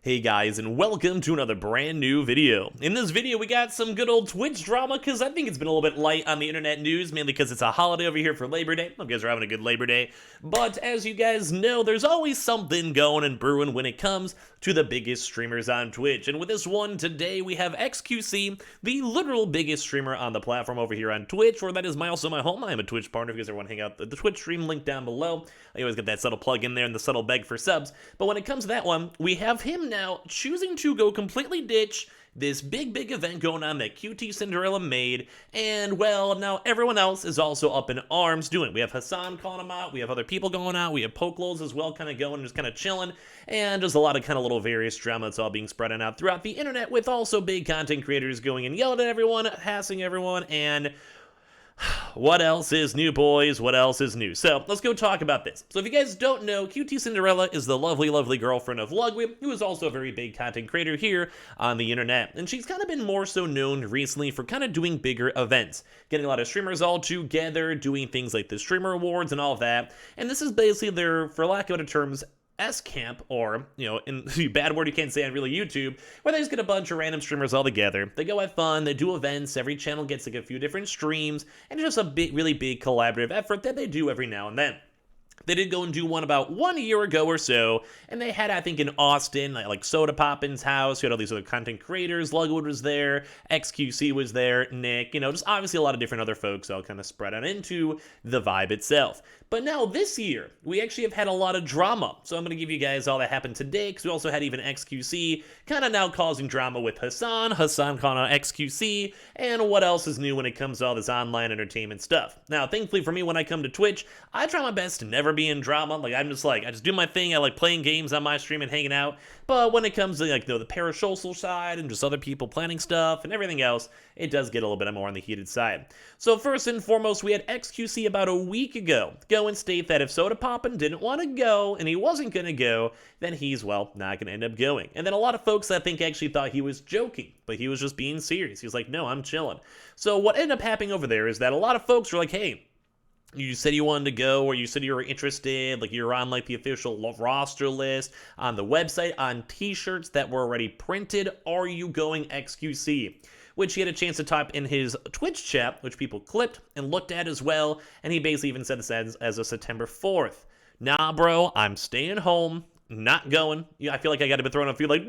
Hey guys, and welcome to another brand new video. In this video, we got some good old Twitch drama, because I think it's been a little bit light on the internet news, mainly because it's a holiday over here for Labor Day. Hope you guys are having a good Labor Day. But as you guys know, there's always something going and brewing when it comes to the biggest streamers on Twitch. And with this one today, we have XQC, the literal biggest streamer on the platform over here on Twitch, or that is also my home. I am a Twitch partner if you guys ever want to hang out. The Twitch stream link down below. I always get that subtle plug in there and the subtle beg for subs. But when it comes to that one, we have him now choosing to go completely ditch this big event going on that Qtcinderella made, and well, now everyone else is also up in arms doing it. We have Hassan calling him out, we have other people going out, we have Pokelos as well kind of going, just kind of chilling, and there's a lot of kind of little various drama that's all being spread out throughout the internet, with also big content creators going and yelling at everyone, hassling everyone, and what else is new, boys? What else is new? So, let's go talk about this. So, if you guys don't know, Qtcinderella is the lovely girlfriend of Lugwib, who is also a very big content creator here on the internet. And she's kind of been more so known recently for kind of doing bigger events, getting a lot of streamers all together, doing things like the Streamer Awards and all of that. And this is basically their, for lack of better terms, S-Camp, or, you know, in the bad word you can't say on really YouTube, where they just get a bunch of random streamers all together. They go have fun, they do events, every channel gets like a few different streams, and it's just a really big collaborative effort that they do every now and then. They did go and do one about 1 year ago or so, and they had, I think, in Austin, like Sodapoppin's house. You had all these other content creators. Lugwood was there, XQC was there, Nick, you know, just obviously a lot of different other folks all kind of spread out into the vibe itself. But now this year, we actually have had a lot of drama. So I'm going to give you guys all that happened today, because we also had even XQC kind of now causing drama with Hassan calling out XQC, and what else is new when it comes to all this online entertainment stuff. Now, thankfully for me, when I come to Twitch, I try my best to never be in drama. Like, I just do my thing. I like playing games on my stream and hanging out. But when it comes to, like, you know, the parasocial side and just other people planning stuff and everything else, it does get a little bit more on the heated side. So first and foremost, we had XQC about a week ago go and state that if Sodapoppin didn't want to go and he wasn't going to go, then he's, well, not going to end up going. And then a lot of folks, I think, actually thought he was joking, but he was just being serious. He was like, no, I'm chilling. So what ended up happening over there is that a lot of folks were like, hey, you said you wanted to go, or you said you were interested, like you're on like the official roster list on the website, on t-shirts that were already printed. Are you going XQC? Which he had a chance to type in his Twitch chat, which people clipped and looked at as well, and he basically even said this as of September 4th. Nah, bro, I'm staying home. Not going. Yeah, I feel like I got to be throwing a few like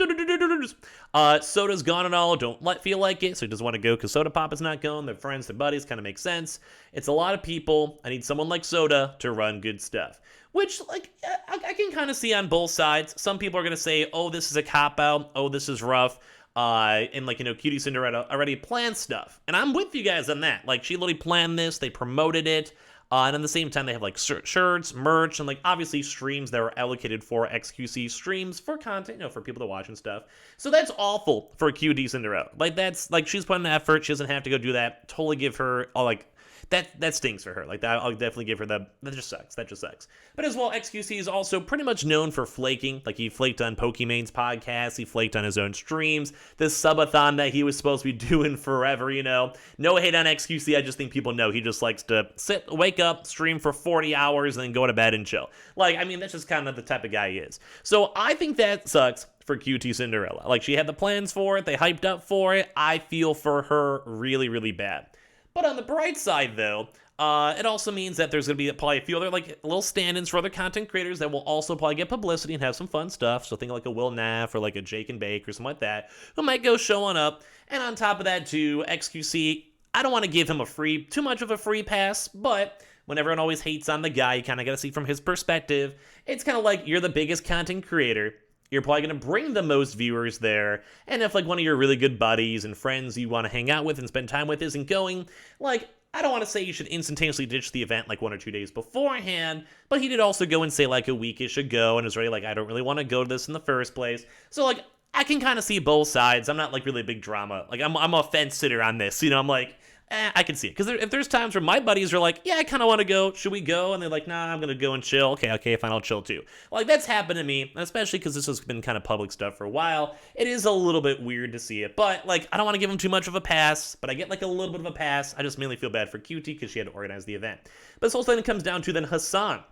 Soda's gone and all. Don't feel like it, so he doesn't want to go because Sodapoppin's not going. They're friends, they're buddies. Kind of makes sense. It's a lot of people. I need someone like Soda to run good stuff. Which, like, I can kind of see on both sides. Some people are gonna say, "Oh, this is a cop out. Oh, this is rough." And like, you know, Qtcinderella already planned stuff, and I'm with you guys on that. Like, she literally planned this. They promoted it. And at the same time, they have like shirts, merch, and like obviously streams that are allocated for XQC streams for content, you know, for people to watch and stuff. So that's awful for Qtcinderella. Like, that's like, she's putting an effort. She doesn't have to go do that. Totally give her all like that stinks for her. Like, that, I'll definitely give her that. That just sucks. That just sucks. But as well, XQC is also pretty much known for flaking. Like, he flaked on Pokemon's podcast. He flaked on his own streams. This subathon that he was supposed to be doing forever, you know. No hate on XQC. I just think people know he just likes to wake up, stream for 40 hours, and then go to bed and chill. Like, I mean, that's just kind of the type of guy he is. So I think that sucks for Qtcinderella. Like, she had the plans for it. They hyped up for it. I feel for her really bad. But on the bright side, though, it also means that there's going to be probably a few other, like, little stand-ins for other content creators that will also probably get publicity and have some fun stuff. So think like a Will Naff or like a Jake and Bake or something like that, who might go showing up. And on top of that, too, XQC, I don't want to give him too much of a free pass, but when everyone always hates on the guy, you kind of got to see from his perspective. It's kind of like, you're the biggest content creator. You're probably going to bring the most viewers there, and if like one of your really good buddies and friends you want to hang out with and spend time with isn't going, like, I don't want to say you should instantaneously ditch the event like 1 or 2 days beforehand, but he did also go and say like a weekish ago and was really like, I don't really want to go to this in the first place. So like, I can kind of see both sides. I'm not like really big drama. Like, I'm a fence sitter on this, you know. I'm like, I can see it. Because if there's times where my buddies are like, yeah, I kind of want to go. Should we go? And they're like, nah, I'm going to go and chill. Okay, fine, I'll chill too. Like, that's happened to me, especially because this has been kind of public stuff for a while. It is a little bit weird to see it. But, like, I don't want to give him too much of a pass, but I get, like, a little bit of a pass. I just mainly feel bad for QT because she had to organize the event. But this whole thing comes down to then Hassan.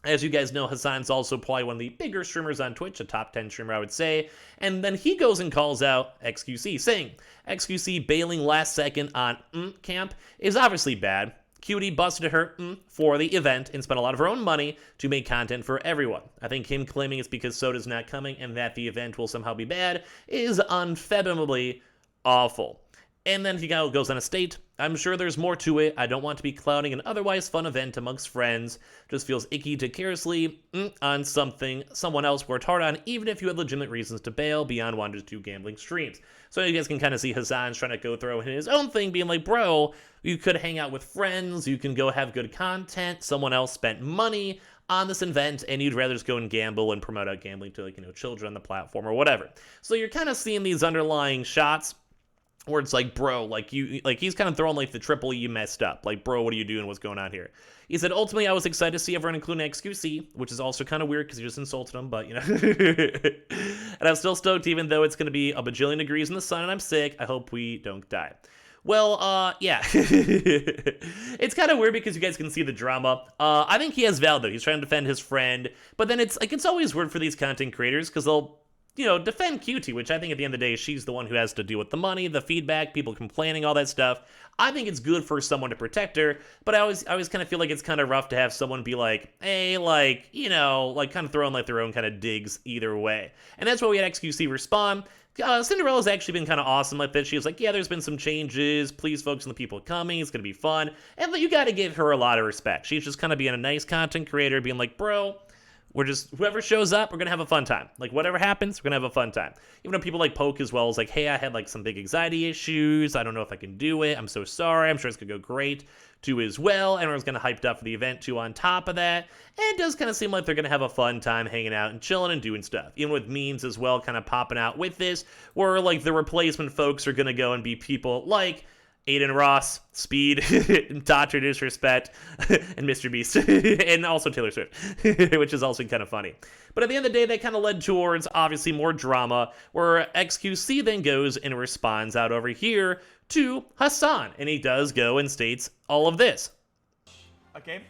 As you guys know, Hassan's also probably one of the bigger streamers on Twitch, a top 10 streamer, I would say. And then he goes and calls out XQC, saying, XQC bailing last second on camp is obviously bad. Cutie busted her for the event and spent a lot of her own money to make content for everyone. I think him claiming it's because Soda's not coming and that the event will somehow be bad is unfathomably awful. And then he goes on a state, I'm sure there's more to it. I don't want to be clouding an otherwise fun event amongst friends. Just feels icky to carelessly on someone else worked hard on, even if you had legitimate reasons to bail beyond wanting to do gambling streams. So you guys can kind of see Hassan's trying to go throw his own thing, being like, bro, you could hang out with friends, you can go have good content, someone else spent money on this event, and you'd rather just go and gamble and promote out gambling to, like, children on the platform or whatever. So you're kind of seeing these underlying shots where it's like, bro, like he's kind of throwing like the triple you messed up. Like, bro, what are you doing? What's going on here? He said, ultimately, I was excited to see everyone including XQC, which is also kind of weird because he just insulted him, but, And I'm still stoked even though it's going to be a bajillion degrees in the sun and I'm sick. I hope we don't die. Well, yeah. It's kind of weird because you guys can see the drama. I think he has valid, though. He's trying to defend his friend. But then it's always weird for these content creators because they'll defend QT, which I think at the end of the day, she's the one who has to deal with the money, the feedback, people complaining, all that stuff. I think it's good for someone to protect her, but I always kind of feel like it's kind of rough to have someone be like, hey, kind of throwing like their own kind of digs either way. And that's why we had XQC respond. Cinderella's actually been kind of awesome like this. She was like, yeah, there's been some changes. Please focus on the people coming. It's going to be fun. And you got to give her a lot of respect. She's just kind of being a nice content creator, being like, bro, whoever shows up, we're gonna have a fun time. Like, whatever happens, we're gonna have a fun time. Even though people like Poke as well is like, hey, I had like some big anxiety issues. I don't know if I can do it. I'm so sorry. I'm sure it's gonna go great too as well. Everyone's gonna hyped up for the event too on top of that. And it does kind of seem like they're gonna have a fun time hanging out and chilling and doing stuff. Even with memes as well kind of popping out with this, where like the replacement folks are gonna go and be people like Aiden Ross, Speed, Dr. Disrespect, and Mr. Beast, and also Taylor Swift, which is also kind of funny. But at the end of the day, that kind of led towards, obviously, more drama, where XQC then goes and responds out over here to Hassan, and he does go and states all of this. Okay,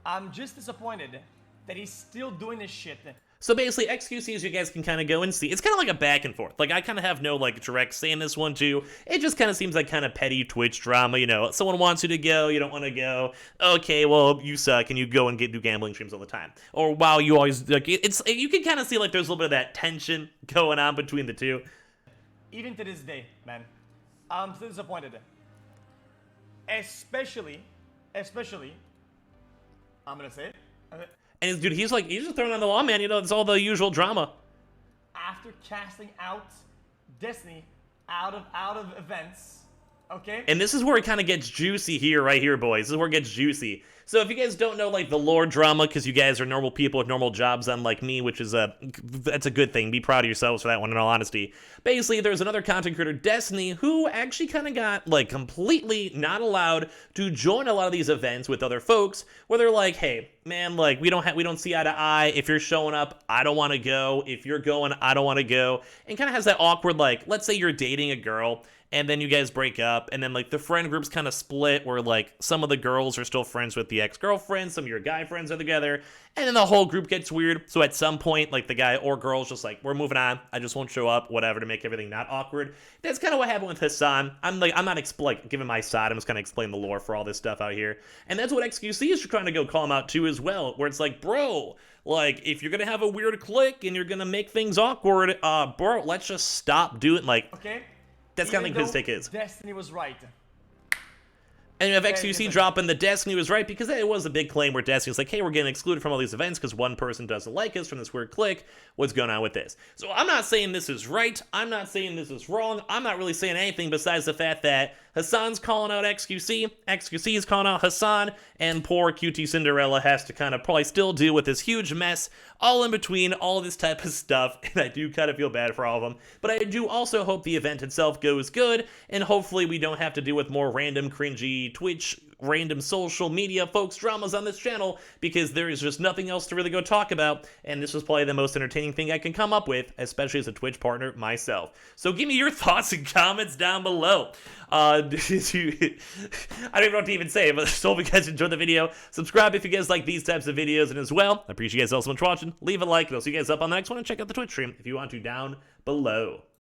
I'm just disappointed that he's still doing this shit. So basically, XQC, as you guys can kind of go and see, it's kind of like a back and forth. Like, I kind of have no, like, direct say in this one, too. It just kind of seems like kind of petty Twitch drama, someone wants you to go, you don't want to go. Okay, well, you suck, and you go and do gambling streams all the time. Or, wow, you always, like, you can kind of see, like, there's a little bit of that tension going on between the two. Even to this day, man, I'm still disappointed. Especially, I'm gonna say it. And dude, he's just throwing on the wall, man. It's all the usual drama. After casting out Destiny out of events, okay? And this is where it kind of gets juicy here, right here, boys. This is where it gets juicy. So if you guys don't know, like, the lore drama, because you guys are normal people with normal jobs, unlike me, which is that's a good thing. Be proud of yourselves for that one, in all honesty. Basically, there's another content creator, Destiny, who actually kind of got, like, completely not allowed to join a lot of these events with other folks, where they're like, hey, man, like, we don't see eye to eye. If you're showing up, I don't want to go. If you're going, I don't want to go. And kind of has that awkward, like, let's say you're dating a girl, and then you guys break up, and then, like, the friend group's kind of split, where, like, some of the girls are still friends with the ex-girlfriend, some of your guy friends are together, and then the whole group gets weird. So at some point, like, the guy or girl's just like, we're moving on, I just won't show up, whatever, to make everything not awkward. That's kind of what happened with Hassan. I'm not giving my side, I'm just gonna explain the lore for all this stuff out here. And that's what XQC is trying to go call him out too as well, where it's like, bro, like, if you're gonna have a weird click and you're gonna make things awkward, bro, let's just stop doing, like, okay? That's kind of like his take is. Destiny was right. And you have XQC dropping the Destiny was right, because it was a big claim where Destiny was like, hey, we're getting excluded from all these events because one person doesn't like us from this weird click. What's going on with this? So I'm not saying this is right. I'm not saying this is wrong. I'm not really saying anything besides the fact that Hassan's calling out XQC, XQC is calling out Hassan, and poor Qtcinderella has to kind of probably still deal with this huge mess all in between all this type of stuff, and I do kind of feel bad for all of them. But I do also hope the event itself goes good, and hopefully we don't have to deal with more random cringy Twitch random social media folks dramas on this channel because there is just nothing else to really go talk about, and this was probably the most entertaining thing I can come up with, especially as a Twitch partner myself. So give me your thoughts and comments down below. I don't even know what to even say, but I hope you guys enjoyed the video. Subscribe if you guys like these types of videos, and as well, I appreciate you guys all so much for watching. Leave a like, and I'll see you guys up on the next one, and check out the Twitch stream if you want to down below.